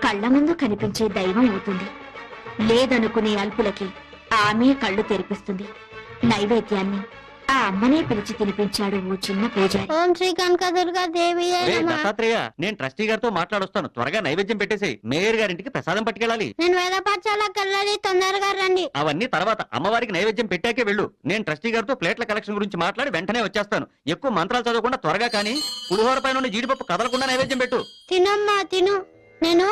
కళ్ళ ముందు కనిపించే దైవం అవుతుంది. లేదనుకునే అల్పులకి ఆమె కళ్ళు తెరిపిస్తుంది. నైవేద్యాన్ని ఆ అమ్మనే పిలిచి తినిపించాడు ఓ చిన్న పూజారి. ఓం శ్రీ కనకదుర్గా దేవి దత్తాత్రేయ, నేను ట్రస్టీ గారితో మాట్లాడొస్తాను. త్వరగా నైవేద్యం పెట్టేసేయ్. మేయర్ గారింటికి ప్రసాదం పట్టుకెళ్ళాలి. నేను వేద పాఠశాలకు వెళ్ళాలి, తొందరగా రండి. అవన్నీ తర్వాత, అమ్మవారికి నైవేద్యం పెట్టాకే వెళ్ళు. నేను ట్రస్టీ గారితో ప్లేట్ల కలెక్షన్ గురించి మాట్లాడి వెంటనే వచ్చేస్తాను. ఎక్కువ మంత్రాలు చదవకుండా త్వరగా కానీ పులిహోర పైన జీడిపప్పు కదలకుండా నైవేద్యం పెట్టు. తినమ్మా తిను. నేను